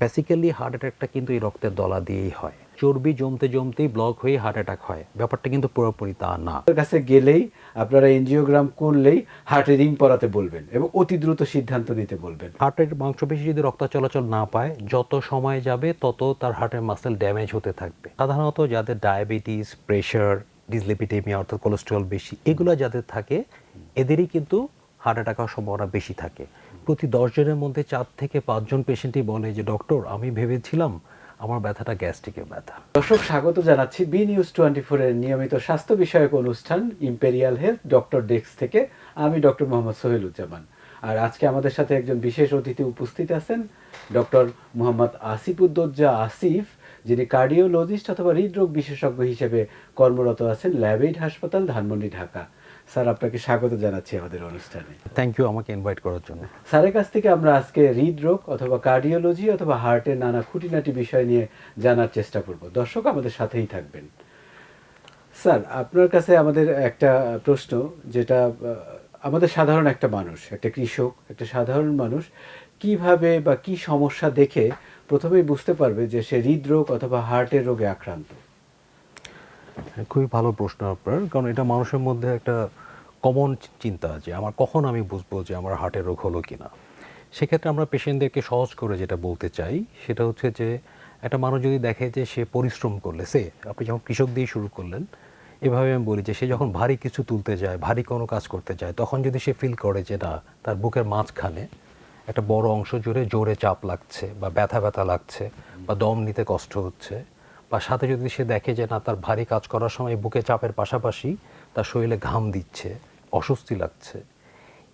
Basically heart অ্যাটাকটা কিন্তু এই রক্তের দলা দিয়েই হয়। চর্বি জমতে জমতেই ব্লক হয়ে হার্ট অ্যাটাক হয়, ব্যাপারটা কিন্তু পুরোপুরি তা না। আপনার কাছে গেলেই আপনারা এনজিওগ্রাম করলেই হার্টে রিং পরাতে বলবেন এবং অতি দ্রুত সিদ্ধান্ত নিতে বলবেন। হার্টের মাংসপেশি যদি রক্ত চলাচল না পায়, যত সময় যাবে তত তার হার্টের মাসেল ড্যামেজ হতে থাকবে। সাধারণত যাদের ডায়াবেটিস, প্রেশার, ডিসলিপিডেমিয়া অর্থাৎ কোলেস্টেরল বেশি, এগুলো যাদের থাকে এদেরই কিন্তু হার্ট অ্যাটাক হওয়ার সম্ভাবনা বেশি থাকে। প্রতি 10 জনের মধ্যে 4 থেকে 5 জন পেশেন্টই বলে যে ডক্টর, আমি ভেবেছিলাম আমার ব্যথাটা গ্যাস্ট্রিকের ব্যথা। দর্শক, স্বাগত জানাচ্ছি বি নিউজ 24 এর নিয়মিত স্বাস্থ্য বিষয়ক অনুষ্ঠান ইম্পেরিয়াল হেলথ ডক্টর ডেস্ক থেকে। আমি ডক্টর মোহাম্মদ সোহেলুজ্জামান। আর আজকে আমাদের সাথে একজন বিশেষ অতিথি উপস্থিত আছেন, ডক্টর মোহাম্মদ আসিফুদ্দোজা আসিফ, যিনি কার্ডিওলজিস্ট অথবা হৃদরোগ বিশেষজ্ঞ হিসেবে কর্মরত আছেন ল্যাবএইড হাসপাতাল, ধানমন্ডি, ঢাকা। স্যার, আপনাকে স্বাগত জানাচ্ছি আমাদের অনুষ্ঠানে। থ্যাংক ইউ আমাকে ইনভাইট করার জন্য। স্যারের কাছ থেকে আমরা আজকে হৃদরোগ অথবা কার্ডিওলজি অথবা হার্টের নানা খুঁটিনাটি বিষয় নিয়ে জানার চেষ্টা করব। দর্শক আমাদের সাথেই থাকবেন। স্যার, আপনার কাছে আমাদের একটা প্রশ্ন, যেটা আমাদের সাধারণ একটা মানুষ, একটা কৃষক, একটা সাধারণ মানুষ কিভাবে বা কি সমস্যা দেখে প্রথমেই বুঝতে পারবে যে সে হৃদরোগ অথবা হার্টের রোগে আক্রান্ত? খুবই ভালো প্রশ্ন আপনার, কারণ এটা মানুষের মধ্যে একটা কমন চিন্তা যে আমার কখন আমি বুঝবো যে আমার হার্টের রোগ হলো কিনা। সেক্ষেত্রে আমরা পেশেন্টদেরকে সহজ করে যেটা বলতে চাই সেটা হচ্ছে যে একটা মানুষ যদি দেখে যে সে পরিশ্রম করলে, আপনি যখন কৃষক দিয়ে শুরু করলেন, এভাবে আমি বলি যে সে যখন ভারী কিছু তুলতে যায়, ভারী কোনো কাজ করতে যায়, তখন যদি সে ফিল করে যে না, তার বুকের মাঝখানে একটা বড় অংশ জুড়ে জোরে চাপ লাগছে বা ব্যথা ব্যথা লাগছে বা দম নিতে কষ্ট হচ্ছে, বা সাথে যদি সে দেখে যে না, তার ভারী কাজ করার সময় বুকে চাপের পাশাপাশি তার শরীরে ঘাম দিচ্ছে, অস্বস্তি লাগছে,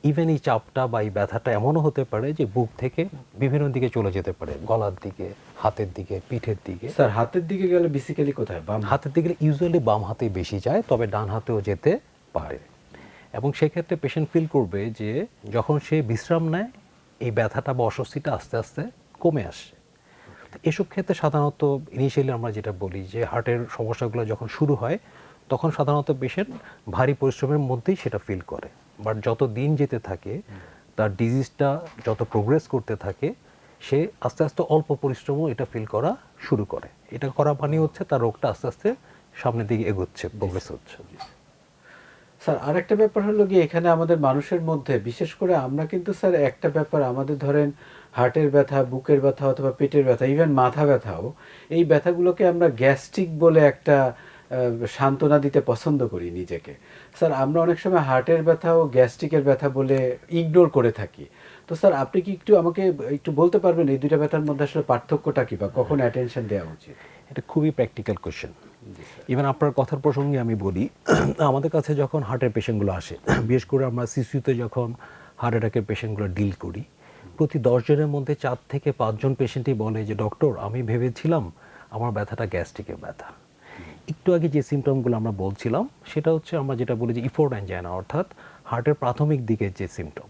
ইভেন এই চাপটা বা এই ব্যথাটা এমনও হতে পারে যে বুক থেকে বিভিন্ন দিকে চলে যেতে পারে, গলার দিকে, হাতের দিকে, পিঠের দিকে। স্যার, হাতের দিকে গেলে বেসিক্যালি কোথায়? বাম হাত? হাতের দিকে ইউজুয়ালি বাম হাতেই বেশি যায়, তবে ডান হাতেও যেতে পারে। এবং সেক্ষেত্রে পেশেন্ট ফিল করবে যে যখন সে বিশ্রাম নেয়, এই ব্যথাটা বা অস্বস্তিটা আস্তে আস্তে কমে আসে। এসব ক্ষেত্রে সাধারণত ইনিশিয়ালি আমরা যেটা বলি যে হার্টের সমস্যাগুলো যখন শুরু হয়, তখন সাধারণত পেশেন্ট ভারী পরিশ্রমের মধ্যেই সেটা ফিল করে। বাট যত দিন যেতে থাকে, তার ডিজিজটা যত প্রোগ্রেস করতে থাকে, সে আস্তে আস্তে অল্প পরিশ্রমও এটা ফিল করা শুরু করে। এটা করা মানে হচ্ছে তার রোগটা আস্তে আস্তে সামনের দিকে এগোচ্ছে, প্রোগ্রেস হচ্ছে। স্যার, আরেকটা ব্যাপার হলো গিয়ে এখানে আমাদের মানুষের মধ্যে বিশেষ করে আমরা কিন্তু স্যার একটা ব্যাপার, আমাদের ধরেন হার্টের ব্যথা, বুকের ব্যথা অথবা পেটের ব্যথা, ইভেন মাথা ব্যথাও, এই ব্যথাগুলোকে আমরা গ্যাস্ট্রিক বলে একটা সান্ত্বনা দিতে পছন্দ করি নিজেকে। স্যার, আমরা অনেক সময় হার্টের ব্যথা ও গ্যাস্ট্রিকের ব্যথা বলে ইগনোর করে থাকি। তো স্যার, আপনি কি একটু আমাকে একটু বলতে পারবেন এই দুইটা ব্যথার মধ্যে আসলে পার্থক্যটা কি বা কখন অ্যাটেনশন দেওয়া উচিত? এটা খুবই প্র্যাকটিক্যাল কোয়েশ্চেন। ইভেন আপনার কথার প্রসঙ্গে আমি বলি, আমাদের কাছে যখন হার্টের পেশেন্টগুলো আসে, বিশেষ করে আমরা সিসিউতে যখন হার্ট অ্যাটাকের পেশেন্টগুলো ডিল করি, প্রতি 10 জনের মধ্যে 4 থেকে 5 জন পেশেন্টই বলে যে ডক্টর, আমি ভেবেছিলাম আমার ব্যথাটা গ্যাস্ট্রিকের ব্যথা। একটু আগে যে সিমটমগুলো আমরা বলছিলাম সেটা হচ্ছে আমরা যেটা বলি যে ইফোর্ট অ্যাঞ্জাইনা, অর্থাৎ হার্টের প্রাথমিক দিকের যে সিমটম।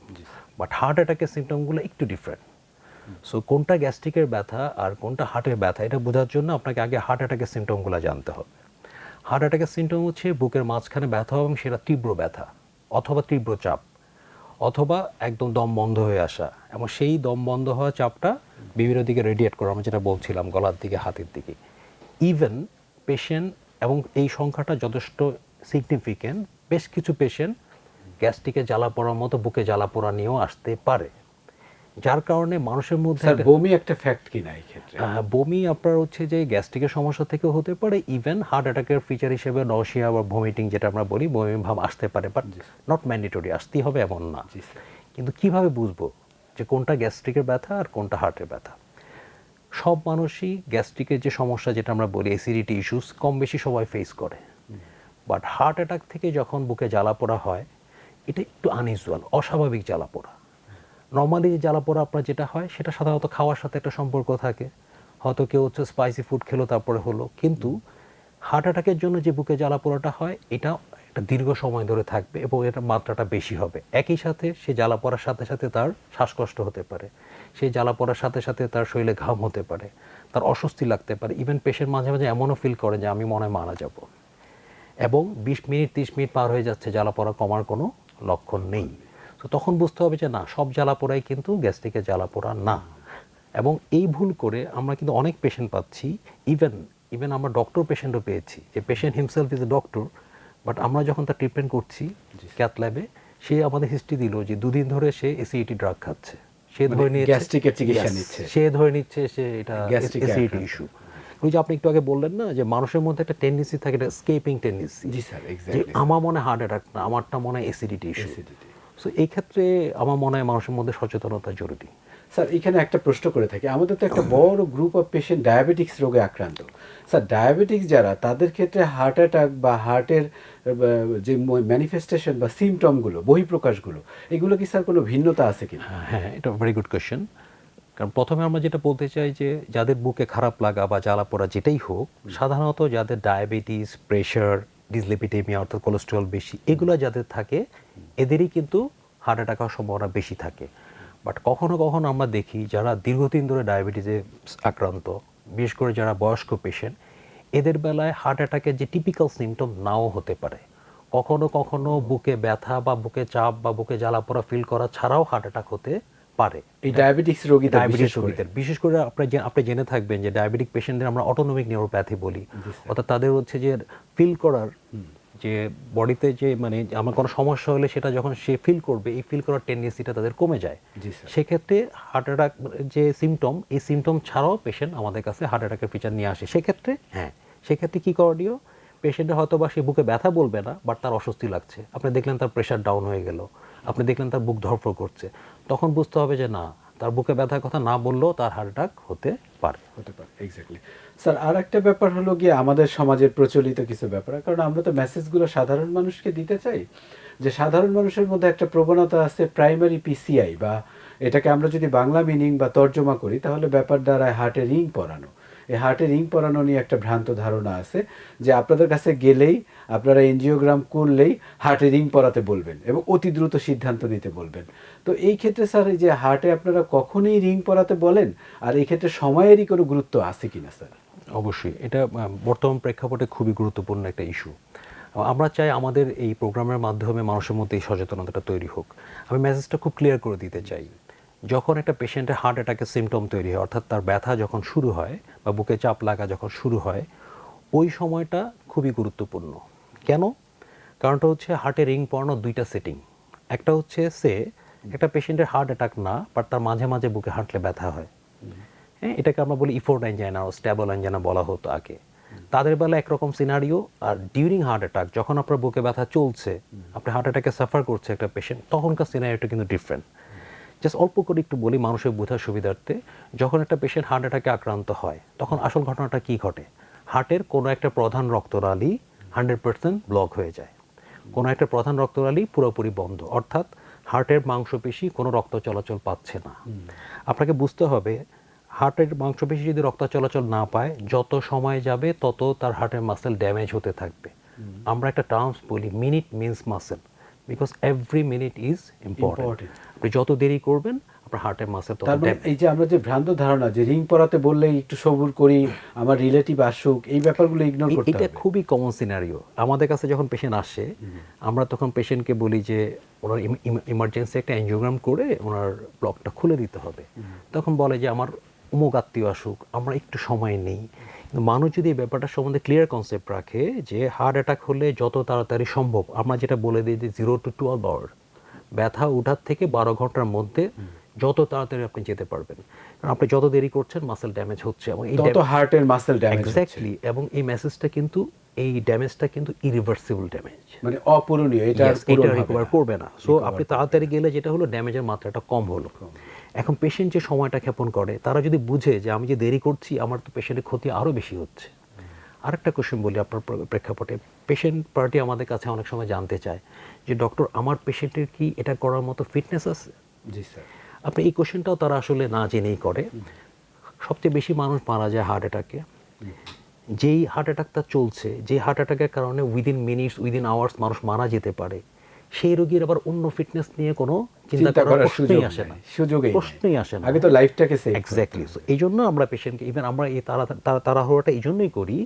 বাট হার্ট অ্যাটাকের সিমটমগুলো একটু ডিফারেন্ট। সো কোনটা গ্যাস্ট্রিকের ব্যথা আর কোনটা হার্টের ব্যথা, এটা বোঝার জন্য আপনাকে আগে হার্ট অ্যাটাকের সিমটমগুলো জানতে হবে। হার্ট অ্যাটাকের সিমটম হচ্ছে বুকের মাঝখানে ব্যথা এবং সেটা তীব্র ব্যথা অথবা তীব্র চাপ অথবা একদম দম বন্ধ হয়ে আসা, এবং সেই দম বন্ধ হওয়া চাপটা বিভিন্ন দিকে রেডিয়েট করা, আমরা যেটা বলছিলাম গলার দিকে, হাতের দিকে। ইভেন পেশেন্ট, এবং এই সংখ্যাটা যথেষ্ট সিগনিফিক্যান্ট, বেশ কিছু পেশেন্ট গ্যাস্ট্রিকে জ্বালা পড়ার মতো বুকে জ্বালা পোড়া নিয়েও আসতে পারে, যার কারণে মানুষের মধ্যে স্যার, বমি একটা ফ্যাক্ট কিনা এই ক্ষেত্রে? বমি আপনার হচ্ছে যে গ্যাস্ট্রিকের সমস্যা থেকেও হতে পারে, ইভেন হার্ট অ্যাটাকের ফিচার হিসেবে নশিয়া বা ভমিটিং যেটা আমরা বলি, বমি ভাব আসতে পারে, বাট নট ম্যান্ডেটরি আসতেই হবে এমন না। কিন্তু কিভাবে বুঝবো যে কোনটা গ্যাস্ট্রিকের ব্যথা আর কোনটা হার্টের ব্যথা? সব মানুষই গ্যাস্ট্রিকের যে সমস্যা যেটা আমরা বলি অ্যাসিডিটি ইস্যুস কম বেশি সবাই ফেস করে, বাট হার্ট অ্যাটাক থেকে যখন বুকে জ্বালা পোড়া হয়, এটা একটু আনইউজুয়াল, অস্বাভাবিক জ্বালা পোড়া। নর্মালি যে জ্বালা পোড়া আপনার যেটা হয় সেটা সাধারণত খাওয়ার সাথে একটা সম্পর্ক থাকে, হয়তো কেউ হচ্ছে স্পাইসি ফুড খেলো তারপরে হলো, কিন্তু হার্ট অ্যাটাকের জন্য যে বুকে জ্বালা পোড়াটা হয় এটা একটা দীর্ঘ সময় ধরে থাকবে এবং এটার মাত্রাটা বেশি হবে। একই সাথে সে জ্বালা পড়ার সাথে সাথে তার শ্বাসকষ্ট হতে পারে, সেই জ্বালা পড়ার সাথে সাথে তার শরীরে ঘাম হতে পারে, তার অস্বস্তি লাগতে পারে, ইভেন পেশেন্ট মাঝে মাঝে এমনও ফিল করে যে আমি মনে হয় মারা যাব, এবং 20 মিনিট 30 মিনিট পার হয়ে যাচ্ছে, জ্বালা পড়া কমার কোনো লক্ষণ নেই। তো তখন বুঝতে হবে যে না, সব জ্বালা পোড়াই কিন্তু গ্যাস্ট্রিকের জ্বালা পোড়া না। এবং এই ভুল করে আমরা কিন্তু অনেক পেশেন্ট পাচ্ছি, ইভেন আমরা ডক্টর পেশেন্টও পেয়েছি, যে patient himself is a doctor, but আমরা যখন তার ট্রিটমেন্ট করছি ক্যাথ ল্যাবে, সে আমাদের হিস্ট্রি দিল যে 2 দিন ধরে সে এসিইটি ড্রাগ খাচ্ছে, সে ধরে নিয়েছে গ্যাস্ট্রিকের চিকিৎসা নিচ্ছে, সে ধরে নিচ্ছে সে এটা Gastric এসিইটি আক্রান্ত। ইস্যু। ওই যে আপনি একটু আগে বললেন না যে মানুষের মধ্যে একটা টেন্ডেন্সি থাকে, এটা স্কেপিং টেন্ডেন্সি, জি স্যার, যে এক্স্যাক্টলি আমার মনে হয় হার্ট অ্যাটাক না, আমারটা মনে হয় এসিডিটি ইস্যু। অ্যাসিডিটি। সো এই ক্ষেত্রে আমার মনে হয় মানুষের মধ্যে সচেতনতা জরুরি। স্যার এখানে একটা প্রশ্ন করে থাকি, আমাদের তো একটা বড় গ্রুপ অফ পেশেন্ট ডায়াবেটিক্স রোগে আক্রান্ত। স্যার ডায়াবেটিক্স যারা, তাদের ক্ষেত্রে হার্ট অ্যাটাক বা হার্টের যে ম্যানিফেস্টেশন বা সিমটমগুলো, বহিঃপ্রকাশগুলো, এগুলো কি স্যার কোনো ভিন্নতা আছে কিনা? হ্যাঁ, এটা ভেরি গুড কোয়েশ্চেন। কারণ প্রথমে আমরা যেটা বলতে চাই যে যাদের বুকে খারাপ লাগা বা জ্বালা পোড়া যেটাই হোক, সাধারণত যাদের ডায়াবেটিস, প্রেশার, ডিসলিপিডেমিয়া অর্থাৎ কোলেস্টেরল বেশি, এগুলো যাদের থাকে এদেরই কিন্তু হার্ট অ্যাটাক হওয়ার সম্ভাবনা বেশি থাকে। বাট কখনো কখনো আমরা দেখি যারা দীর্ঘদিন ধরে ডায়াবেটিসে আক্রান্ত, বিশেষ করে যারা বয়স্ক পেশেন্ট, এদের বেলায় হার্ট অ্যাটাকের যে টিপিক্যাল সিমটম নাও হতে পারে। কখনো কখনো বুকে ব্যথা বা বুকে চাপ বা বুকে জ্বালা পোড়া ফিল করা ছাড়াও হার্ট অ্যাটাক হতে পারে। এই ডায়াবেটিক্স রোগীদের ডায়াবেটিস রোগীদের বিশেষ করে আপনি জেনে থাকবেন যে ডায়াবেটিক পেশেন্টদের আমরা অটোনমিক নিউরোপ্যাথি বলি, অর্থাৎ তাদের হচ্ছে যে ফিল করার, যে বডিতে যে মানে আমার কোনো সমস্যা হলে সেটা যখন সে ফিল করবে, এই ফিল করার টেন্ডেন্সিটা তাদের কমে যায়। জি স্যার। সেক্ষেত্রে হার্ট অ্যাটাক যে সিমটম, এই সিমটম ছাড়াও পেশেন্ট আমাদের কাছে হার্ট অ্যাটাকের ফিচার নিয়ে আসে। সেক্ষেত্রে কী করণীয়? পেশেন্টের হয়তো বা সে বুকে ব্যথা বলবে না, বাট তার অস্বস্তি লাগছে, আপনি দেখলেন তার প্রেশার ডাউন হয়ে গেল, আপনি দেখলেন তার বুক ধড়ফড় করছে, তখন বুঝতে হবে যে না, তার বুকে ব্যথার কথা না বললেও তার হার্ট অ্যাটাক হতে পারে। এক্স্যাক্টলি। স্যার আর একটা ব্যাপার হলো গিয়ে আমাদের সমাজের প্রচলিত কিছু ব্যাপার, কারণ আমরা তো মেসেজগুলো সাধারণ মানুষকে দিতে চাই, যে সাধারণ মানুষের মধ্যে একটা প্রবণতা আছে প্রাইমারি পিসিআই, বা এটাকে আমরা যদি বাংলা মিনিং বা তর্জমা করি তাহলে ব্যাপার দ্বারায় হার্টে রিং পরানো। এই হার্টে রিং পরানো নিয়ে একটা ভ্রান্ত ধারণা আছে যে আপনাদের কাছে গেলেই, আপনারা এনজিওগ্রাম করলেই হার্টে রিং পরাতে বলবেন এবং অতি দ্রুত সিদ্ধান্ত নিতে বলবেন। তো এই ক্ষেত্রে স্যার এই যে হার্টে আপনারা কখনই রিং পরাতে বলেন, আর এই ক্ষেত্রে সময়েরই কোনো গুরুত্ব আছে কিনা স্যার? অবশ্যই এটা বর্তমান প্রেক্ষাপটে খুবই গুরুত্বপূর্ণ একটা ইস্যু। আমরা চাই আমাদের এই প্রোগ্রামের মাধ্যমে মানুষের মধ্যে এই সচেতনতাটা তৈরি হোক। আমি মেসেজটা খুব ক্লিয়ার করে দিতে চাই, যখন একটা পেশেন্টের হার্ট অ্যাটাকের সিমটম তৈরি হয়, অর্থাৎ তার ব্যথা যখন শুরু হয় বা বুকে চাপ লাগা যখন শুরু হয়, ওই সময়টা খুবই গুরুত্বপূর্ণ। কেন? কারণটা হচ্ছে হার্টে রিং পরানোর 2টা সেটিং। একটা হচ্ছে একটা পেশেন্টের হার্ট অ্যাটাক না, বাট তার মাঝে মাঝে বুকে হাঁটলে ব্যথা হয়, হ্যাঁ, এটাকে আমরা বলি ইফোর্ট অ্যাঞ্জাইনা ও স্ট্যাবল অ্যাঞ্জাইনা বলা হতো আগে। তাদের বেলা একরকম সিনারিও, আর ডিউরিং হার্ট অ্যাটাক যখন আপনার বুকে ব্যথা চলছে, আপনি হার্ট অ্যাটাকে সাফার করছে একটা পেশেন্ট, তখনকার সিনারিওটা কিন্তু ডিফারেন্ট। জাস্ট অল্প করে একটু বলি মানুষের বোঝার সুবিধার্থে, যখন একটা পেশেন্ট হার্ট অ্যাটাকে আক্রান্ত হয় তখন আসল ঘটনাটা কী ঘটে? হার্টের কোনো একটা প্রধান রক্তনালী 100% ব্লক হয়ে যায়, কোনো একটা প্রধান রক্তনালী পুরোপুরি বন্ধ, অর্থাৎ হার্টের মাংসপেশি কোনো রক্ত চলাচল পাচ্ছে না। আপনাকে বুঝতে হবে, হার্টের মাংসপেশি যদি রক্ত চলাচল না পায়, যত সময় যাবে তত তার হার্টের মাসেল ড্যামেজ হতে থাকবে। আমরা একটা টার্মস বলি minute means muscle, because every minute is important. আপনি যত দেরি করবেন আপনার হার্টের মাসেল তত তার মানে ড্যামেজ। এই যে আমরা যে ভ্রান্ত ধারণা যে রিং পরাতে বললেই একটু সবুর করি, আমার রিলেটিভ আসুক, এই ব্যাপারগুলো ইগনোর করতে এটা হবে। খুবই কমন সিনারিও। আমাদের কাছে যখন পেশেন্ট আসে, আমরা তখন পেশেন্টকে বলি যে ওনার ইমার্জেন্সি একটা অ্যাঞ্জিওগ্রাম করে ওনার ব্লকটা খুলে দিতে হবে। তখন বলে যে আমার অমুক আত্মীয় আসুক, আমরা একটু সময় নেই। কিন্তু মানুষ যদি এই ব্যাপারটা সম্বন্ধে ক্লিয়ার কনসেপ্ট রাখে যে হার্ট অ্যাটাক হলে যত তাড়াতাড়ি সম্ভব, আমরা যেটা বলে দিই যে 0 to 12 আওয়ার, ব্যথা ওঠার থেকে 12 ঘন্টার মধ্যে যত তাড়াতাড়ি আপনি যেতে পারবেন। কারণ আপনি যত দেরি করছেন মাসেল ড্যামেজ হচ্ছে, এবং এই তত হার্টের মাসেল ড্যামেজ হচ্ছে। এক্স্যাক্টলি, এবং এই মেসেজটা কিন্তু, এই ড্যামেজটা কিন্তু ইরিভার্সিবল ড্যামেজ, মানে অপূরণীয়, এটা আর পূরণ এটা হবে রিকভার না। করবে না। সো আপনি তাড়াতাড়ি গেলে যেটা হলো ড্যামেজের মাত্রাটা কম হলো। এখন পেশেন্ট যে সময়টা ক্ষেপণ করে, তারা যদি বুঝে যে আমি যে দেরি করছি আমার তো পেশেন্টের ক্ষতি আরও বেশি হচ্ছে। আরেকটা কোশ্চেন বলি আপনার প্রেক্ষাপটে, পেশেন্ট পার্টি আমাদের কাছে অনেক সময় জানতে চায় যে ডক্টর আমার পেশেন্টের কি এটা করার মতো ফিটনেস আছে? জি স্যার। আপনি এই কোশ্চেনটাও তারা আসলে না জেনেই করে। সবচেয়ে বেশি মানুষ মারা যায় হার্ট অ্যাটাকে, যেই হার্ট অ্যাটাকটা চলছে, যে হার্ট অ্যাটাকের কারণে উইদিন মিনিটস, উইদিন আওয়ার্স মানুষ মারা যেতে পারে, সেই রোগীর আবার অন্য ফিটনেস নিয়ে কোনো চিন্তা করার প্রশ্নই আসে না, প্রশ্নই আসে না। আগে তো লাইফটাকে সেভ। এক্স্যাক্টলি। সো এই জন্য আমরা পেশেন্টকে, ইভেন আমরা এই তাড়াহুড়োটা এই জন্যই করি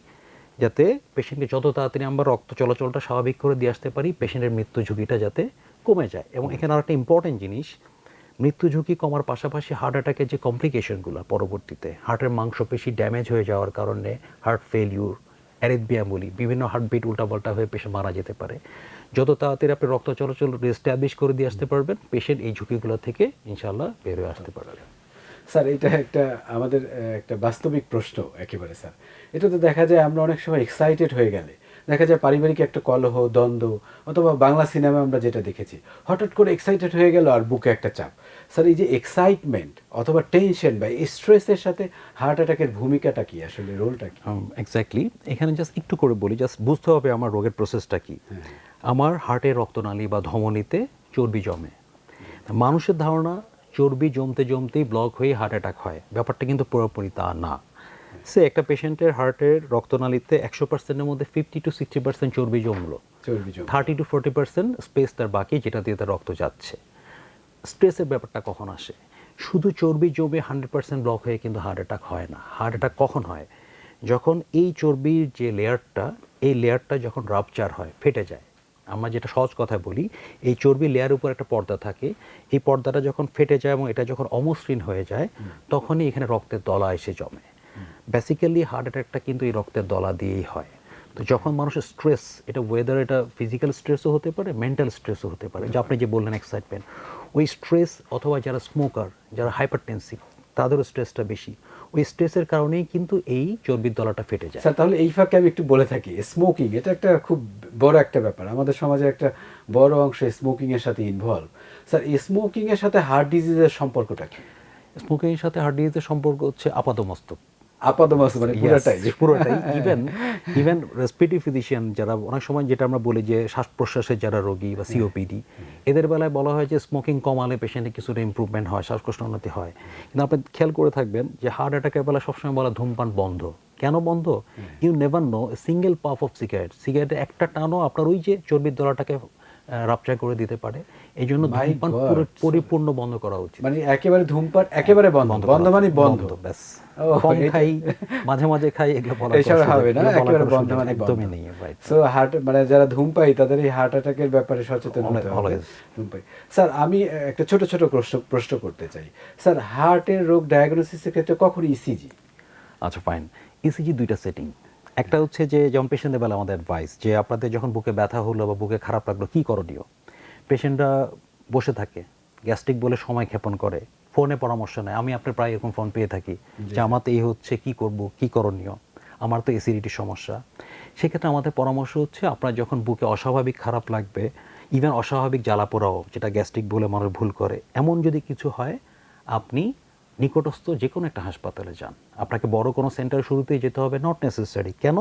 যাতে পেশেন্টকে যত তাড়াতাড়ি আমরা রক্ত চলাচলটা স্বাভাবিক করে দিয়ে আসতে পারি, পেশেন্টের মৃত্যু ঝুঁকিটা যাতে কমে যায়। এবং এখানে আরেকটা ইম্পর্টেন্ট জিনিস, মৃত্যু ঝুঁকি কমার পাশাপাশি হার্ট অ্যাটাকের যে কমপ্লিকেশনগুলো পরবর্তীতে হার্টের মাংসপেশি ড্যামেজ হয়ে যাওয়ার কারণে হার্ট ফেলিউর, অ্যারিথমিয়া বলি, বিভিন্ন হার্টবিট উল্টাপাল্টা হয়ে পেশেন্ট মারা যেতে পারে। যত তাড়াতাড়ি আপনি রক্ত চলাচল রিস্টাবলিশ করে দিয়ে আসতে পারবেন, পেশেন্ট এই ঝুঁকিগুলো থেকে ইনশাআল্লাহ বের হয়ে আসতে পারবে। স্যার এটা একটা আমাদের একটা বাস্তবিক প্রশ্ন একেবারে স্যার। এটা তো দেখা যায় আমরা অনেক সময় এক্সাইটেড হয়ে গেলে দেখা যায় পারিবারিক একটা কলহ, দ্বন্দ্ব, অথবা বাংলা সিনেমা আমরা যেটা দেখেছি, হঠাৎ করে এক্সাইটেড হয়ে গেল আর বুকে একটা চাপ। স্যার এই যে এক্সাইটমেন্ট অথবা টেনশন বা স্ট্রেসের সাথে হার্ট অ্যাটাকের ভূমিকাটা কি, আসলে রোলটা কি? এক্স্যাক্টলি, এখানে জাস্ট একটু করে বলি, জাস্ট বুঝতে হবে আমার রোগের প্রসেসটা কি। আমার হার্টের রক্তনালী বা ধমনীতে চর্বি জমে। মানুষের ধারণা চর্বি জমতে জমতেই ব্লক হয়ে হার্ট অ্যাটাক হয়, ব্যাপারটা কিন্তু পুরোপুরি তা না। সে একটা পেশেন্টের হার্টের রক্তনালীতে 100%-এর মধ্যে 50 to 60% চর্বি জমলো, 30 to 40% স্পেস তার বাকি, যেটা দিয়ে তার রক্ত যাচ্ছে। স্ট্রেসের ব্যাপারটা কখন আসে? শুধু চর্বি জমে 100% ব্লক হয়ে কিন্তু হার্ট অ্যাটাক হয় না। হার্ট অ্যাটাক কখন হয়? যখন এই চর্বির যে লেয়ারটা, এই লেয়ারটা যখন রাপচার হয়, ফেটে যায়। আমরা যেটা সহজ কথা বলি, এই চর্বি লেয়ার উপর একটা পর্দা থাকে, এই পর্দাটা যখন ফেটে যায় এবং এটা যখন অমসৃণ হয়ে যায়, তখনই এখানে রক্তের দলা এসে জমে। বেসিক্যালি হার্ট অ্যাটাকটা কিন্তু এই রক্তের দলা দিয়েই হয়। তো যখন মানুষের স্ট্রেস, এটা ওয়েদার, এটা ফিজিক্যাল স্ট্রেসও হতে পারে, মেন্টাল স্ট্রেসও হতে পারে, যে আপনি যে বললেন এক্সাইটমেন্ট, ওই স্ট্রেস, অথবা যারা স্মোকার, যারা হাইপারটেনসিভ, তাদেরও স্ট্রেসটা বেশি, ওই স্ট্রেসের কারণেই কিন্তু এই চর্বির দলাটা ফেটে যায়। স্যার তাহলে এই ফাঁকে আমি একটু বলে থাকি, স্মোকিং এটা একটা খুব বড় একটা ব্যাপার, আমাদের সমাজে একটা বড় অংশ স্মোকিং এর সাথে ইনভলভ। স্যার এই স্মোকিং এর সাথে হার্ট ডিজিজের সম্পর্কটা কি? স্মোকিংয়ের সাথে হার্ট ডিজিজের সম্পর্ক হচ্ছে আপাদমস্তক। মানে পুরোটাই পুরোটাই। ইভেন রেসপিরেটরি ফিজিশিয়ান যারা, অনেক সময় যেটা আমরা বলি যে শ্বাস প্রশ্বাসের যারা রোগী বা সিওপিডি, এদের বেলায় বলা হয় যে স্মোকিং কমালে পেশেন্টের কিছুটা ইমপ্রুভমেন্ট হয়, শ্বাসকষ্ট উন্নতি হয়। কিন্তু আপনি খেয়াল করে থাকবেন যে হার্ট অ্যাটাকের বেলা সবসময় বলা ধূমপান বন্ধ। কেন বন্ধ? You never know, single puff of সিগারেটের একটা টানও আপনার ওই যে চর্বির দলাটাকে রাপচার করে দিতে পারে। এই জন্য ধূমপান পরিপূর্ণ বন্ধ করা উচিত। মানে একেবারে ধূমপান একেবারে বন্ধ মানে বন্ধ, ব্যাস। কম খাই, মাঝে মাঝে খাই, এগুলো বলা এসব হবে না, একেবারে বন্ধ মানে একদমই নেই। রাইট। সো হার্ট মানে যারা ধূমপাই তাদের এই হার্ট অ্যাটাকের ব্যাপারে সচেতন হতে হবে। ধূমপাই। স্যার আমি একটা ছোট ছোট প্রশ্ন করতে চাই। স্যার হার্টের রোগ ডায়াগনোসিসের ক্ষেত্রে কখন ইসিজি? আচ্ছা ফাইন। ইসিজি দুইটা সেটিং। একটা হচ্ছে যে যেমন পেশেন্টের বেলা আমাদের অ্যাডভাইস যে আপনাদের যখন বুকে ব্যথা হলো বা বুকে খারাপ লাগলো কী করণীয়? পেশেন্টরা বসে থাকে, গ্যাস্ট্রিক বলে সময় ক্ষেপণ করে, ফোনে পরামর্শ নেয়। আমি আপনার প্রায় এরকম ফোন পেয়ে থাকি যে আমার তো এই হচ্ছে, কী করব, কী করণীয়, আমার তো অ্যাসিডিটির সমস্যা। সেক্ষেত্রে আমাদের পরামর্শ হচ্ছে আপনার যখন বুকে অস্বাভাবিক খারাপ লাগবে, ইভেন অস্বাভাবিক জ্বালাপোড়াও, যেটা গ্যাস্ট্রিক বলে মানুষ ভুল করে, এমন যদি কিছু হয়, আপনি নিকটস্থ যে কোনো একটা হাসপাতালে যান। আপনাকে বড় কোনো সেন্টার শুরুতেই যেতে হবে নট নেসেসারি। কেন?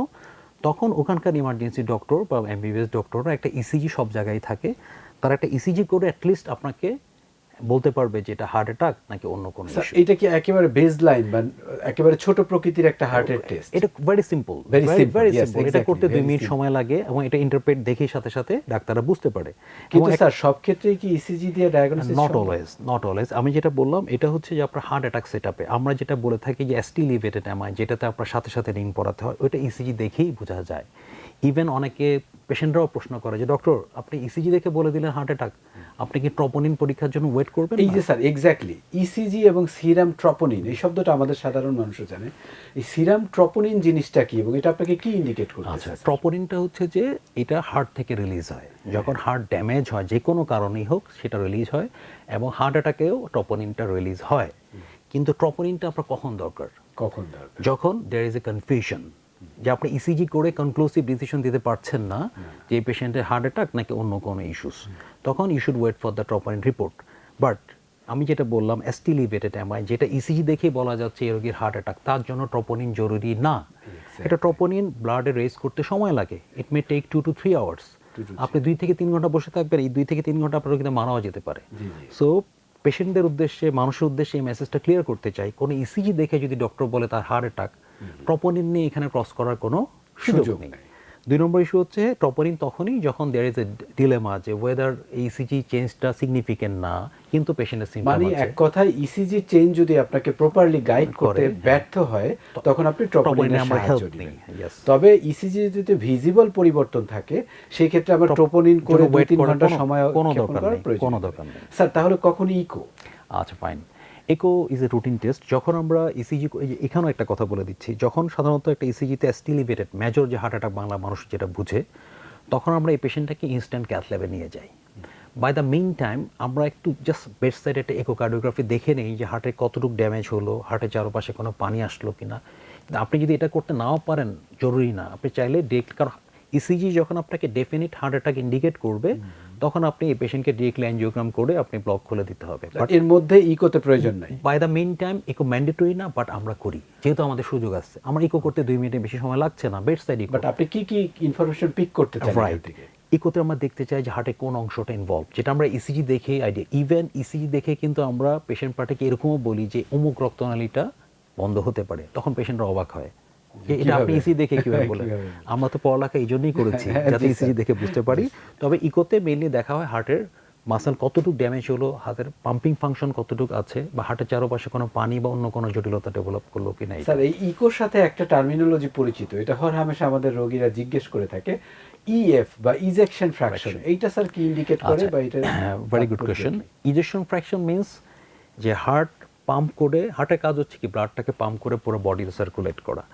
তখন ওখানকার ইমার্জেন্সি ডক্টর বা এমবিবিএস ডক্টররা একটা ইসিজি সব জায়গায় থাকে, তারা একটা ইসিজি করে অ্যাটলিস্ট আপনাকে বলতে পারবে যে এটা হার্ট অ্যাটাক নাকি অন্য কোনো ইস্যু। এটা কি একেবারে বেসলাইন বা একেবারে ছোট প্রকৃতির একটা হার্টের টেস্ট? এটা ভেরি সিম্পল, ভেরি সিম্পল। এটা করতে 2 মিনিট সময় লাগে এবং এটা ইন্টারপ্রেট দেখেই সাথে সাথে ডাক্তাররা বুঝতে পারে। কিন্তু স্যার সব ক্ষেত্রেই কি ইসিজি দিয়ে ডায়াগনোসিস? Not always. আমি যেটা বললাম এটা হচ্ছে যে আপনার হার্ট অ্যাটাক সেটআপে আমরা যেটা বলে থাকি যে এসটি লিভেটেড এমআই, যেটাতে আপনার সাথে সাথে রিং পড়াতে হয়, ওইটা ইসিজি দেখেই বোঝা যায়। ইভেন অনেকে পেশেন্টরাও প্রশ্ন করে যে ডক্টর আপনি ইসিজি দেখে বলে দিলেন হার্ট অ্যাটাক, আপনি কি ট্রপোনিন পরীক্ষার জন্য ওয়েট করবেন? এই যে স্যার এক্স্যাক্টলি ইসিজি এবং সিরাম ট্রপোনিন, এই শব্দটা আমাদের সাধারণ মানুষও জানে। এই সিরাম ট্রপোনিন জিনিসটা কি এবং এটা আপনাকে কি ইন্ডিকেট করছে? আচ্ছা, ট্রপোনিনটা হচ্ছে যে এটা হার্ট থেকে রিলিজ হয় যখন হার্ট ড্যামেজ হয়, যে কোনো কারণেই হোক সেটা রিলিজ হয়, এবং হার্ট অ্যাটাকেও ট্রপোনিনটা রিলিজ হয়। কিন্তু ট্রপোনিনটা আপনার কখন দরকার? যখন দেয়ার ইজ এ কনফিউশন, যে আপনি ইসিজি করে কনক্লুসিভ ডিসিশন দিতে পারছেন না যে এই পেশেন্টের হার্ট অ্যাটাক নাকি অন্য কোনো ইস্যুস, তখন you should wait for the troponin report. But আমি যেটা বললাম এসটি লিভেটেড এমআই, যেটা ইসিজি দেখেই বলা যাচ্ছে এই রোগীর হার্ট অ্যাটাক, তার জন্য ট্রপোনিন জরুরি না। এটা ট্রপোনিন ব্লাডে রেজ করতে সময় লাগে, ইট মে টেক 2 to 3 আওয়ার্স। আপনি 2 থেকে 3 ঘন্টা বসে থাকবেন, এই 2 থেকে 3 ঘন্টা আপনার রোগীতে মারাও যেতে পারে। সো পেশেন্টদের উদ্দেশ্যে, মানুষের উদ্দেশ্যে এই মেসেজটা ক্লিয়ার করতে চাই, কোনো ইসিজি দেখে যদি ডক্টর বলে তার হার্ট অ্যাটাক, ট্রপোনিন নিয়ে এখানে ক্রস করার কোনো সুযোগ নেই। 2 নম্বর ইস্যু হচ্ছে ট্রপোনিন তখনই যখন দেয়ার ইজ এ ডিলেমা, যে ওয়েদার ইসিজি চেঞ্জটা সিগনিফিকেন্ট না কিন্তু পেশেন্টের সিম্পটম আছে। মানে এক কথায় ইসিজি চেঞ্জ যদি আপনাকে প্রপারলি গাইড করতে ব্যর্থ হয় তখন আপনি ট্রপোনিনের সাহায্য নেবেন। তবে ইসিজি যদি ভিজিবল পরিবর্তন থাকে সেই ক্ষেত্রে আমরা ট্রপোনিন করে 2-3 ঘন্টা সময় কোনো দরকার নেই। স্যার তাহলে কখন ইকো? আচ্ছা fine. Eco is a routine test. যখন আমরা ইসিজি, এখানেও একটা কথা বলে দিচ্ছি, যখন সাধারণত একটা ইসিজিতে স্টিলিভেটেড মেজর যে হার্ট অ্যাটাক বাংলা মানুষ যেটা বুঝে, তখন আমরা এই পেশেন্টটাকে ইনস্ট্যান্ট ক্যাথ ল্যাবে নিয়ে যাই। বাই দ্য মেইন টাইম আমরা একটু জাস্ট বেড সাইডে একটা ইকোকার্ডিওগ্রাফি দেখে নেই যে হার্টে কতটুকু ড্যামেজ হলো, হার্টের চারপাশে কোনো পানি আসলো কিনা। কিন্তু আপনি যদি এটা করতে নাও পারেন, জরুরি না, আপনি চাইলে ডিরেক্ট, কারণ ইসিজি যখন আপনাকে ডেফিনিট হার্ট অ্যাটাক ইন্ডিকেট করবে, তখন আপনি এই পেশেন্টকে ডিরেক্টলি অ্যাঞ্জিওগ্রাম করে আপনি ব্লক খুলে দিতে হবে। বাট এর মধ্যে ইকোতে প্রয়োজন নাই। By the main time echo mandatory না, বাট আমরা করি যেহেতু আমাদের সুযোগ আছে। আমার ইকো করতে 2 মিনিটের বেশি সময় লাগছে না, বেড সাইড ইকো। বাট আপনি কি কি ইনফরমেশন পিক করতে চান এখান থেকে? ইকোতে আমরা দেখতে চাই যে হার্টে কোন অংশটা ইনভলভ, যেটা আমরা ইসিজি দেখে আইডিয়া। ইভেন ইসিজি দেখে কিন্তু আমরা পেশেন্ট পার্টিকে এরকমও বলি যে অমুক রক্তনালীটা বন্ধ হতে পারে, তখন পেশেন্টরা অবাক হয় যে এটা আপনি ইসিজি দেখে কিভাবে বলেন। আমরা তো পড়ালেখা এই জন্যই করেছি যাতে ইসিজি দেখে বুঝতে পারি। তবে ইকোতে মেইনলি দেখা হয় হার্টের মাসল কতটুকু ড্যামেজ হলো, হাতের পাম্পিং ফাংশন কতটুকু আছে, বা হার্টের চারপাশে কোনো পানি বা অন্য কোনো জটিলতা ডেভেলপ করলো কিনা। স্যার এই ইকোর সাথে একটা টার্মিনোলজি পরিচিত, এটা হর হামেশা আমাদের রোগীরা জিজ্ঞেস করে থাকে, ইএফ বা ইজেকশন ফ্র্যাকশন, এইটা স্যার কি ইন্ডিকেট করে বা এটা? Very good question. Ejection fraction means যে হার্ট পাম্প করে, হার্টের কাজ হচ্ছে কি ব্লাডটাকে পাম্প করে পুরো বডিতে সার্কুলেট করা।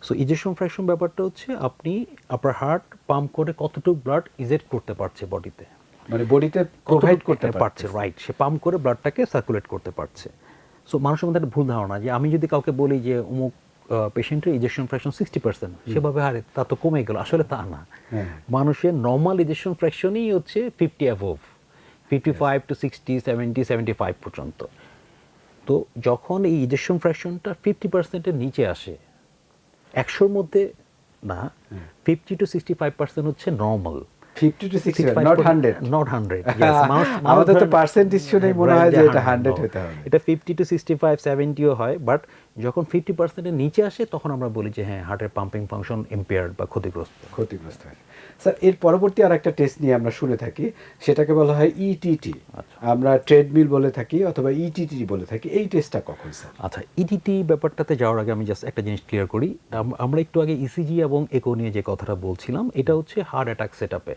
সো ইজেকশন ফ্র্যাকশন ব্যাপারটা হচ্ছে আপনি আপনার হার্ট পাম্প করে কতটুকু ব্লাড ইজেক্ট করতে পারছে বডিতে, মানে বডিতে প্রোভাইড করতে পারছে, রাইট, সে পাম্প করে ব্লাডটাকে সার্কুলেট করতে পারছে। সো মানুষের মধ্যে একটা ভুল ধারণা যে আমি যদি কাউকে বলি যে অমুক পেশেন্টের ইজেকশন ফ্র্যাকশন 60%, সেভাবে হারে তা তো কমে গেল, আসলে তা না। মানুষের নর্মাল ইজেকশন ফ্র্যাকশনই হচ্ছে 50 অ্যাবভ, 55 to 60, 70, 75 পর্যন্ত। তো যখন এই ইজেকশন ফ্র্যাকশনটা 50%-এর নিচে আসে, 100-র মধ্যে না, 50 to 65% হচ্ছে normal. 50 to 65, not 100. Not 100, yes. আমাদের তো পার্সেন্টেজ শুনেই মনে হয় যে এটা 100 হতে হবে। এটা 50 to 65, 70ও হয়, বাট যখন 50%-এর নিচে আসে তখন আমরা বলি যে হ্যাঁ হার্টের পাম্পিং ফাংশন ইম্পেয়ার্ড বা ক্ষতিগ্রস্ত হয়। স্যার এর পরবর্তী আর একটা টেস্ট নিয়ে আমরা শুনে থাকি, সেটাকে বলা হয় ইটিটি। আমরা ট্রেডমিল বলে থাকি অথবা ইটিটি বলে থাকি, এই টেস্টটা কখন স্যার? আচ্ছা, ইটিটি ব্যাপারটাতে যাওয়ার আগে আমি জাস্ট একটা জিনিস ক্লিয়ার করি। আমরা একটু আগে ইসিজি এবং ইকো নিয়ে যে কথাটা বলছিলাম, এটা হচ্ছে হার্ট অ্যাটাক সেটআপে।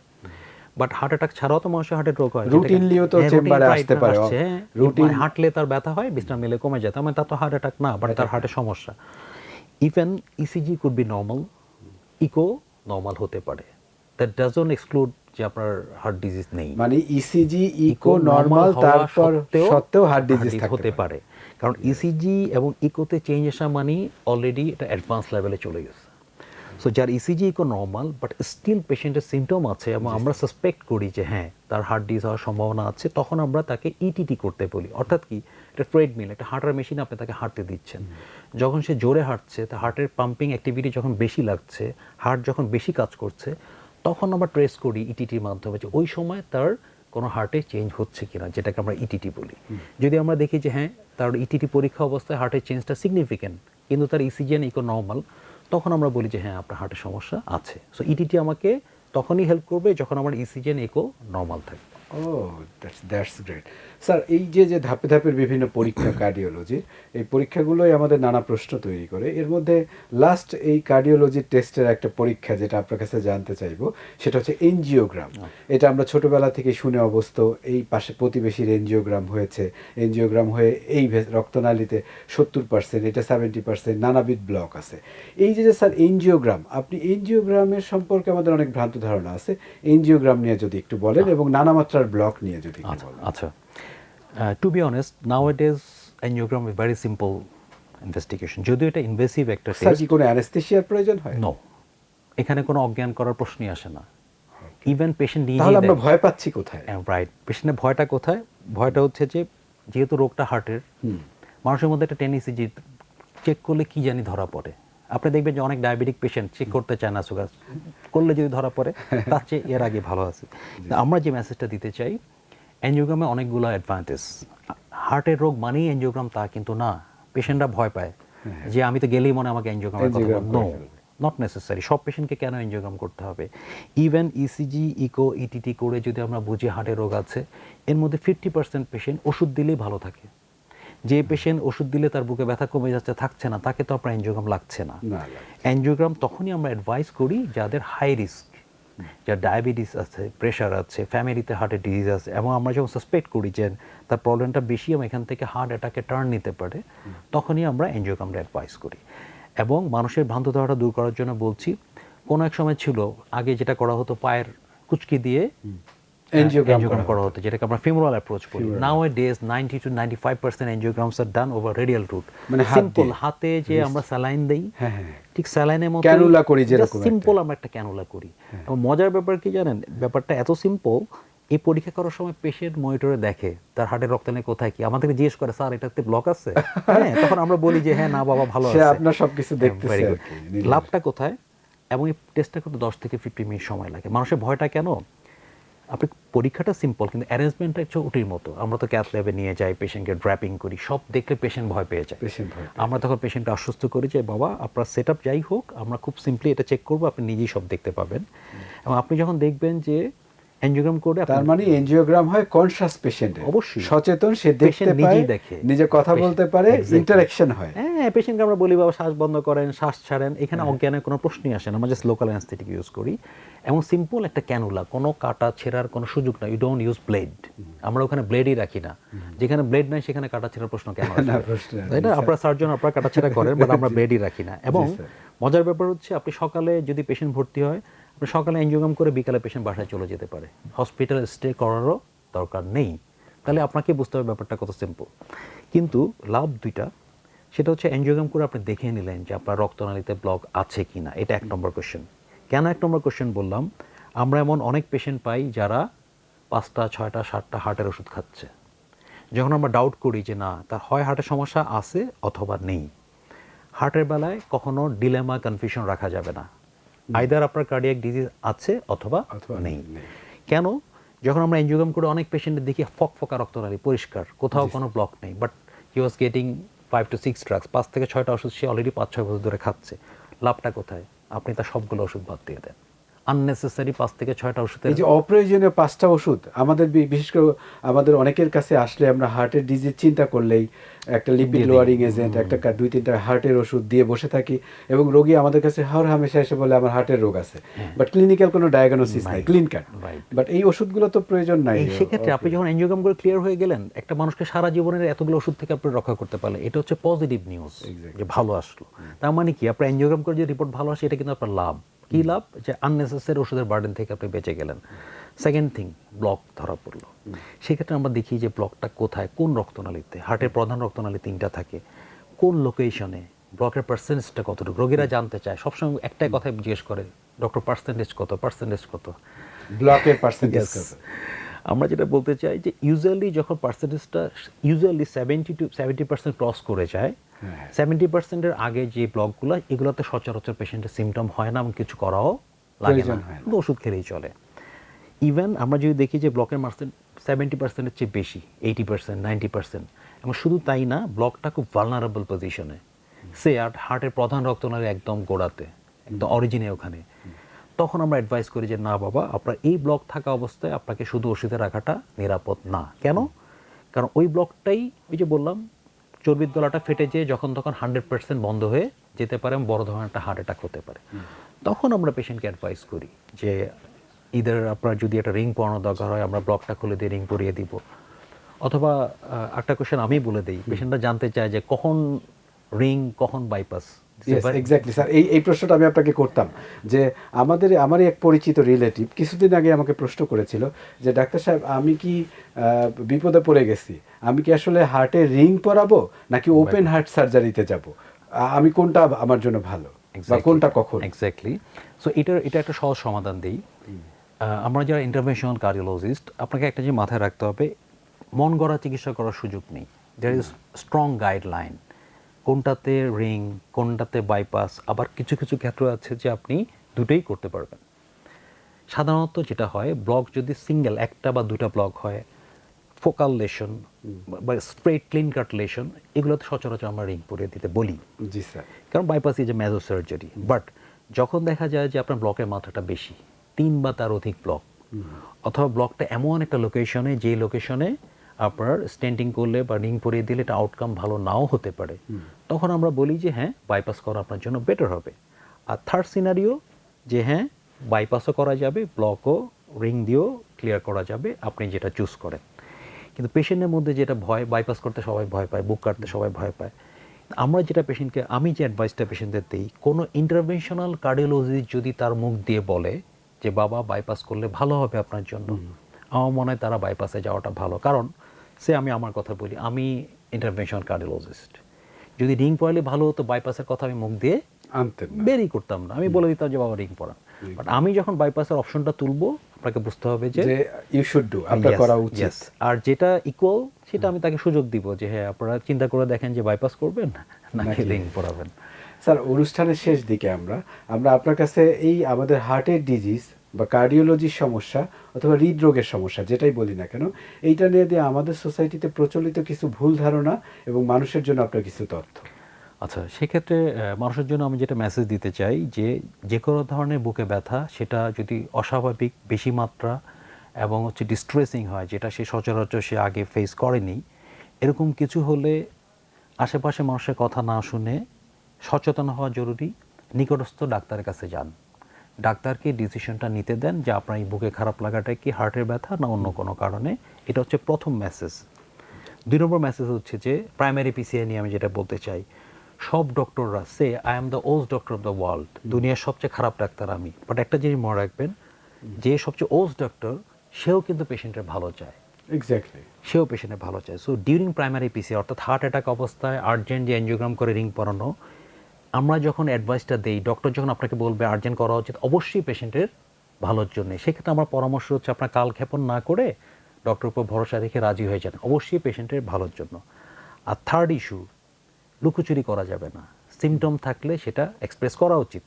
বাট হার্ট অ্যাটাক ছাড়াও তো মানুষের হার্টের রোগ হয়, রুটিনলিও তো চেম্বারে আসতে পারে। রুটিন হাঁটলে তার ব্যথা হয়, বিশ্রাম নিলে কমে যায়, তার মানে তার তো হার্ট অ্যাটাক না, বাট তার হার্টের সমস্যা। Even ECG could be normal, echo normal হতে পারে। দ্যাট ডাজন্ট এক্সক্লুড যে আপনার হার্ট ডিজিজ নেই। মানে ইসিজি ইকো নরমাল তারপর সত্ত্বেও হার্ট ডিজিজ হতে পারে, কারণ ইসিজি এবং ইকোতে চেঞ্জ আসা মানে অলরেডি এটা অ্যাডভান্স লেভেলে চলে গেছে। সো যার ECG echo normal but still পেশেন্টের সিমটম আছে এবং আমরা সাসপেক্ট করি যে হ্যাঁ তার হার্ট ডিজিজ হওয়ার সম্ভাবনা আছে, তখন আমরা তাকে ইটিটি করতে বলি। অর্থাৎ কি, একটা ট্রেডমিল, একটা হাঁটার মেশিন আপনি তাকে হাঁটতে দিচ্ছেন। যখন সে জোরে হাঁটছে, তার হার্টের পাম্পিং অ্যাক্টিভিটি যখন বেশি লাগছে, হার্ট যখন বেশি কাজ করছে, তখন আমরা ট্রেস করি ইটিটির মাধ্যমে যে ওই সময় তার কোনো হার্টে চেঞ্জ হচ্ছে কিনা, যেটাকে আমরা ইটিটি বলি। যদি আমরা দেখি যে হ্যাঁ তার ইটিটি পরীক্ষা অবস্থায় হার্টের চেঞ্জটা সিগনিফিক্যান্ট কিন্তু তার ইসিজি এন্ড ইকো নর্মাল, তখন আমরা বলি যে হ্যাঁ আপনার হার্টের সমস্যা আছে। সো ইটিটি আমাকে তখনই হেল্প করবে যখন আমার ইসিজি এন্ড ইকো নর্মাল থাকবে। ও দ্যাটস গ্রেট স্যার। এই যে যে ধাপে ধাপের বিভিন্ন পরীক্ষা কার্ডিওলজির, এই পরীক্ষাগুলোই আমাদের নানা প্রশ্ন তৈরি করে। এর মধ্যে লাস্ট এই কার্ডিওলজির টেস্টের একটা পরীক্ষা যেটা আপনার কাছে জানতে চাইবো, সেটা হচ্ছে এনজিওগ্রাম। এটা আমরা ছোটবেলা থেকে শুনে অবস্থ, এই পাশে প্রতিবেশীর এনজিওগ্রাম হয়েছে, এনজিওগ্রাম হয়ে এই রক্তনালীতে 70%, এটা 70%, নানাবিধ ব্লক আছে। এই যে স্যার এনজিওগ্রাম, আপনি এনজিওগ্রামের সম্পর্কে আমাদের অনেক ভ্রান্ত ধারণা আছে, এনজিওগ্রাম নিয়ে যদি একটু বলেন এবং নানা মাত্রার ব্লক নিয়ে যদি একটু বলেন। আচ্ছা, to be honest nowadays angiogram is very simple investigation. যদিও এটা ইনভেসিভ একটা টেস্ট। স্যার কি কোনো অ্যানেস্থেসিয়ার প্রয়োজন হয়? নো, এখানে কোনো অজ্ঞান করার প্রশ্নই আসে না। ইভেন পেশেন্ট নিজে, তাহলে আমরা ভয় পাচ্ছি কোথায়? রাইট, পেশেন্টের ভয়টা কোথায়? ভয়টা হচ্ছে যে যেহেতু রোগটা হার্টের, মানুষের মধ্যে একটা টেন্ডেন্সি যে চেক করলে কি জানি ধরা পড়ে। আপনি দেখবেন যে অনেক ডায়াবেটিক পেশেন্ট চেক করতে চায় না, সুগার করলে যদি ধরা পড়ে তার চেয়ে এর আগে ভালো আছে। আমরা যে মেসেজটা দিতে চাই, এনজিওগ্রামে অনেকগুলো অ্যাডভান্টেজ। হার্টের রোগ মানেই এনজিওগ্রাম তা কিন্তু না। পেশেন্টরা ভয় পায় যে আমি তো গেলেই মনে আমাকে এনজিওগ্রামের কথা বলবো। No, not necessary. সব পেশেন্টকে কেন এনজিওগ্রাম করতে হবে? ইভেন ইসিজি ইকো ইটিটি করে যদি আমরা বুঝি হার্টের রোগ আছে, এর মধ্যে 50% পেশেন্ট ওষুধ দিলেই ভালো থাকে। যে পেশেন্ট ওষুধ দিলে তার বুকে ব্যথা কমে যাচ্ছে, থাকছে না, তাকে তো আপনার এনজিওগ্রাম লাগছে না। এনজিওগ্রাম তখনই আমরা অ্যাডভাইস করি যাদের হাই রিস্ক, যার ডায়াবেটিস আছে, প্রেশার আছে, ফ্যামিলিতে হার্টের ডিজিজ আছে, এবং আমরা যখন সাসপেক্ট করি যে তার প্রবলেমটা বেশি এবং এখান থেকে হার্ট অ্যাটাকে টার্ন নিতে পারে, তখনই আমরা এনজিওগ্রামটা অ্যাডভাইস করি। এবং মানুষের ভ্রান্ত ধারণা দূর করার জন্য বলছি, কোনো এক সময় ছিল আগে যেটা করা হতো পায়ের কুচকি দিয়ে এনজিওগ্রাম করা হতো, যেটাকে আমরা ফিমোরাল অ্যাপ্রোচ বলি। Nowadays 90 to 95% angiograms are done over radial route, মানে সিম্পল হাতে যে আমরা স্যালাইন দেই, ঠিক স্যালাইনের মতো ক্যানুলা করি যেরকম সিম্পল আমরা একটা ক্যানুলা করি। এবং মজার ব্যাপার কি জানেন, ব্যাপারটা এত সিম্পল, এই পরীক্ষা করার সময় পেশেন্ট মনিটরে দেখে তার হার্টের রক্তনালী কোথায় কি, আমাদেরকে জিজ্ঞেস করে স্যার এটাতে ব্লক আছে, হ্যাঁ, তখন আমরা বলি যে হ্যাঁ না বাবা ভালো আছে, আপনার সবকিছু দেখতেছে আর কি। লাভটা কোথায়? এবং এই টেস্টটা করতে 10 থেকে 15 মিনিট সময় লাগে। মানুষের ভয়টা কেন? আপনি পরীক্ষাটা সিম্পল, কিন্তু অ্যারেঞ্জমেন্টটা একটু ওটির মতো। আমরা তো ক্যাথ ল্যাবে নিয়ে যাই, পেশেন্টকে ড্র্যাপিং করি, সব দেখলে পেশেন্ট ভয় পেয়ে যায়। আমরা তখন পেশেন্টকে আশ্বস্ত করি যে বাবা আপনার সেট আপ যাই হোক, আমরা খুব সিম্পলি এটা চেক করবো, আপনি নিজেই সব দেখতে পাবেন। এবং আপনি যখন দেখবেন যে এনজিওগ্রাম করে, তার মানে এনজিওগ্রাম হয় কনশাস পেশেন্টের, অবশ্যই সচেতন, সে দেখতে পায়, নিজে কথা বলতে পারে, ইন্টারঅ্যাকশন হয়। হ্যাঁ, পেশেন্টকে আমরা বলি বাবা শ্বাস বন্ধ করেন, শ্বাস ছাড়েন, এখানে অজ্ঞানের কোনো প্রশ্নই আসে না, আমরা জাস্ট লোকাল অ্যানেস্থেটিক ইউজ করি। এবং সিম্পল একটা ক্যানুলা, কোনো কাটা ছেঁড়ার কোনো সুযোগ নাই, ইউ ডোন্ট ইউজ ব্লেড। আমরা ওখানে ব্লেডই রাখি না, যেখানে ব্লেড নাই সেখানে কাটা ছেঁড়ার প্রশ্ন কেন আসবে? তাই না? আপনারা সার্জন, আপনারা কাটা ছেঁড়া করেন, বাট আমরা ব্লেডই রাখি না। এবং মজার ব্যাপার হচ্ছে, আপনি সকালে যদি পেশেন্ট ভর্তি হয়, আপনি সকালে এনজিওগ্রাম করে বিকালে পেশেন্ট বাসায় চলে যেতে পারে, হসপিটাল স্টে করারও দরকার নেই। তাহলে আপনাকে বুঝতে হবে ব্যাপারটা কত সিম্পল। কিন্তু লাভ দুইটা, সেটা হচ্ছে এনজিওগ্রাম করে আপনি দেখে নিলেন যে আপনার রক্তনালীতে ব্লক আছে কিনা, এটা 1 নম্বর কোশ্চেন। কেন 1 নম্বর কোশ্চেন বললাম? আমরা এমন অনেক পেশেন্ট পাই যারা 5টা 6টা 7টা হার্টের ওষুধ খাচ্ছে। যখন আমরা ডাউট করি যে না, তার হয় হার্টের সমস্যা আছে অথবা নেই, হার্টের বেলায় কখনো ডিলেমা, কনফিউশন রাখা যাবে না। আইদার আপনার কার্ডিয়াক ডিজিজ আছে অথবা নেই। কেন? যখন আমরা এনজিওগ্রাম করে অনেক পেশেন্টের দেখি ফকফকা রক্তনালী পরিষ্কার, কোথাও কোনো ব্লক নেই, but he was getting 5 to 6 drugs, 5 থেকে 6টা ওষুধ সে অলরেডি 5-6 বছর ধরে খাচ্ছে। লাভটা কোথায়? আপনি তার সবগুলো ওষুধ বাদ দিয়ে দেন। আননেসেসারি 5 থেকে 6টা ওষুধ, এই যে অপ্রয়োজনীয় 5টা ওষুধ, আমাদের বিশেষ করে আমাদের অনেকের কাছে আসলে আমরা হার্টের ডিজিজ চিন্তা করলেই একটা লিপিড লোয়ারিং এজেন্ট, একটা 2-3টা হার্টের ওষুধ দিয়ে বসে থাকি, এবং রোগী আমাদের কাছে হর হামেশা এসে বলে আমার হার্টের রোগ আছে, বাট ক্লিনিক্যাল কোনো ডায়াগনোসিস নাই, ক্লিন কাট। বাট এই ওষুধগুলো তো প্রয়োজন নাই। সেক্ষেত্রে আপনি যখন এনজিওগ্রাম করে ক্লিয়ার হয়ে গেলেন, একটা মানুষকে সারা জীবনের এতগুলো ওষুধ থেকে আপনি রক্ষা করতে পারলেন, এটা হচ্ছে পজিটিভ নিউজ, যে ভালো আসলো। তার মানে কি, আপনার এনজিওগ্রাম করে যে রিপোর্ট ভালো আসে, এটা কিন্তু আপনার লাভ। কি লাভ? যে আননেসেসারি ওষুধের বার্ডেন থেকে আপনি বেঁচে গেলেন। সেকেন্ড থিং, ব্লক ধরা পড়লো। সেক্ষেত্রে আমরা দেখি যে ব্লকটা কোথায়, কোন রক্তনালীতে। হার্টের প্রধান রক্তনালী 3টা থাকে, কোন লোকেশনে, ব্লকের পার্সেন্টেজটা কতটুকু। রোগীরা জানতে চায়, সবসময় একটাই কথাই জিজ্ঞেস করে, ডক্টর পার্সেন্টেজ কত, পার্সেন্টেজ কত, ব্লকের পার্সেন্টেজ কত। আমরা যেটা বলতে চাই যে ইউজুয়ালি যখন পার্সেন্টেজটা 70% ক্রস করে যায়, 70%-এর আগে যে ব্লকগুলো, এগুলোতে সচরাচর পেশেন্টের সিমটম হয় না এবং কিছু করাও লাগে না, শুধু ওষুধ খেলেই চলে। ইভেন আমরা যদি দেখি যে ব্লকের 70%-এর চেয়ে বেশি, 80%, 90%, এবং শুধু তাই না, ব্লকটা খুব ভালনারেবল পজিশনে, সে হার্টের প্রধান রক্তনালী একদম গোড়াতে, একদম অরিজিনে ওখানে, তখন আমরা অ্যাডভাইস করি যে না বাবা, আপনার এই ব্লক থাকা অবস্থায় আপনাকে শুধু ওষুধে রাখাটা নিরাপদ না। কেন? কারণ ওই ব্লকটাই, ওই যে বললাম, চর্বির দলাটা ফেটে যেয়ে যখন তখন 100% বন্ধ হয়ে যেতে পারে এবং বড় ধরনের একটা হার্ট অ্যাটাক হতে পারে। তখন আমরা পেশেন্টকে অ্যাডভাইস করি যে ইদার আপনার যদি একটা রিং পরানো দরকার হয়, আমরা ব্লকটা খুলে দিয়ে রিং পরিয়ে দিব। অথবা একটা কোশ্চেন আমি বলে দিই, পেশেন্টরা জানতে চায় যে কখন রিং, কখন বাইপাস। এক্স্যাক্টলি স্যার, এই প্রশ্নটা আমি আপনাকে করতাম, যে আমারই এক পরিচিত রিলেটিভ কিছুদিন আগে আমাকে প্রশ্ন করেছিল যে ডাক্তার সাহেব, আমি কি বিপদে পড়ে গেছি, আমি কি আসলে হার্টে রিং পরাবো নাকি ওপেন হার্ট সার্জারিতে যাব, আমি কোনটা আমার জন্য ভালো, বা কোনটা কখন? এক্স্যাক্টলি। সো এটা একটা সহজ সমাধান দিই। আমরা যারা ইন্টারভেনশনাল কার্ডিওলজিস্ট, আপনাকে একটা যে মাথায় রাখতে হবে, মন গড়া চিকিৎসা করার সুযোগ নেই। দেয়ার ইজ স্ট্রং গাইডলাইন, কোনটাতে রিং, কোনটাতে বাইপাস। আবার কিছু কিছু ক্ষেত্র আছে যে আপনি দুটোই করতে পারবেন। সাধারণত যেটা হয়, ব্লক যদি সিঙ্গেল 1টা বা 2টা ব্লক হয়, ফোকাল লেশন বা স্ট্রেট ক্লিন কাট লেশন, এগুলোতে সচরাচর আমরা রিং পরিয়ে দিতে বলি। জি স্যার। কারণ bypass is a major surgery. But যখন দেখা যায় যে আপনার ব্লকের মাত্রাটা বেশি, 3 বা তার অধিক ব্লক, অথবা ব্লকটা এমন একটা লোকেশনে, যে লোকেশনে আপনার স্টেন্টিং করলে বা রিং পরিয়ে দিলে এটা আউটকাম ভালো নাও হতে পারে, তখন আমরা বলি যে হ্যাঁ, বাইপাস করা আপনার জন্য বেটার হবে। আর থার্ড সিনারিও, যে হ্যাঁ, বাইপাসও করা যাবে, ব্লকও রিং দিয়েও ক্লিয়ার করা যাবে, আপনি যেটা চুজ করেন। কিন্তু পেশেন্টের মধ্যে যেটা ভয়, বাইপাস করতে সবাই ভয় পায়, বুক কাটতে সবাই ভয় পায়। আমরা যেটা পেশেন্টকে, আমি যে অ্যাডভাইসটা পেশেন্টদের দিই, কোনো ইন্টারভেনশনাল কার্ডিওলজিস্ট যদি তার মুখ দিয়ে বলে যে বাবা বাইপাস করলে ভালো হবে আপনার জন্য, আমার মনে হয় তারা বাইপাসে যাওয়াটা ভালো। কারণ আমি আমার কথা বলি, আমি ইন্টারভেনশনাল কার্ডিওলজিস্ট। যদি রিং পরালে ভালো হতো, বাইপাসের কথা আমি মুখ দিয়ে আনতেন না। বেরই করতাম না, আমি বলে দিতাম যে বাবা রিং পরান। বাট আমি যখন বাইপাসের অপশনটা তুলবো, আপনাকে বুঝতে হবে যে ইউ শুড ডু, আপনার Yes, করা উচিত। yes. আর যেটা ইকুয়াল সেটা আমি তাকে সুযোগ দিব যে হ্যাঁ আপনারা চিন্তা করে দেখেন যে বাইপাস করবেন নাকি নাকি- রিং পরাবেন। স্যার, অনুষ্ঠানের শেষ দিকে আমরা আপনার কাছে এই আমাদের হার্টের ডিজিজ বা কার্ডিওলজির সমস্যা অথবা হৃদরোগের সমস্যা যেটাই বলি না কেন, এইটা নিয়ে দিয়ে আমাদের সোসাইটিতে প্রচলিত কিছু ভুল ধারণা এবং মানুষের জন্য আপনার কিছু তথ্য। আচ্ছা, সেক্ষেত্রে মানুষের জন্য আমি যেটা মেসেজ দিতে চাই যে যে কোনো ধরনের বুকে ব্যথা, সেটা যদি অস্বাভাবিক বেশি মাত্রা এবং ডিস্ট্রেসিং হয়, যেটা সে সচরাচর সে আগে ফেস করেনি, এরকম কিছু হলে আশেপাশে মানুষের কথা না শুনে সচেতন হওয়া জরুরি। নিকটস্থ ডাক্তারের কাছে যান, ডাক্তারকে ডিসিশনটা নিতে দেন যে আপনার এই বুকে খারাপ লাগাটা কি হার্টের ব্যথা না অন্য কোনো কারণে। এটা হচ্ছে প্রথম মেসেজ। 2 নম্বর মেসেজ হচ্ছে যে প্রাইমারি পিসিআই নিয়ে আমি যেটা বলতে চাই, সব ডক্টররা I am the worst doctor of the world, দুনিয়ার সবচেয়ে খারাপ ডাক্তার আমি। বাট একটা জিনিস মনে রাখবেন, যে সবচেয়ে ওস্ট ডক্টর সেও কিন্তু পেশেন্টের ভালো চায়, এক্স্যাক্টলি। সেও পেশেন্টের ভালো চায়। সো ডিউরিং প্রাইমারি পিসি অর্থাৎ হার্ট অ্যাটাক অবস্থায় আর্জেন্ট যে এনজিওগ্রাম করে রিং পরানো, আমরা যখন অ্যাডভাইসটা দেই, ডক্টর যখন আপনাকে বলবে আর্জেন্ট করা উচিত, অবশ্যই পেশেন্টের ভালোর জন্য। সেক্ষেত্রে আমার পরামর্শ হচ্ছে আপনার কালক্ষেপণ না করে ডক্টর উপর ভরসা রেখে রাজি হয়ে যান, অবশ্যই পেশেন্টের ভালোর জন্য। আর থার্ড ইস্যু, লুকোচুরি করা যাবে না। সিমটম থাকলে সেটা এক্সপ্রেস করা উচিত।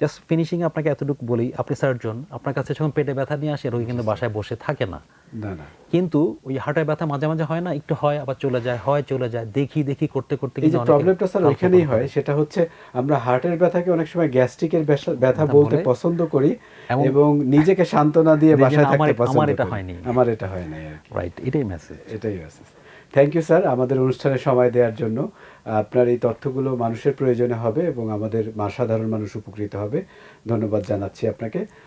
জাস্ট ফিনিশিংয়ে আপনাকে এতটুকু বলি, আপনি সার্জন, আপনার কাছে যখন পেটে ব্যথা নিয়ে আসে, রোগী কিন্তু বাসায় বসে থাকে না। না না, কিন্তু ওই হার্টের ব্যথা মাঝে মাঝে হয় না, একটু হয় আবার চলে যায়, হয় চলে যায়, দেখি করতে করতে এই কিন্তু যে অনেকে প্রবলেমটা স্যার কালক্ষেপণ ওইখানেই করে। হয়, সেটা হচ্ছে আমরা হার্টের ব্যথাকে অনেক সময় গ্যাস্ট্রিকের ব্যথা বলতে বলে। পছন্দ করি এবং এবং নিজেকে সান্ত্বনা দিয়ে যে বাসায় না, থাকতে পছন্দ আমার এটা করি। হয়নি। আমার এটা হয় নাই আর কি। রাইট, এটাই মেসেজ। এটাই আছে। থ্যাংক ইউ স্যার, আমাদের অনুষ্ঠানে সময় দেওয়ার জন্য। আপনার এই তথ্যগুলো মানুষের প্রয়োজনে হবে এবং আমাদের সাধারণ মানুষ উপকৃত হবে। ধন্যবাদ জানাচ্ছি আপনাকে।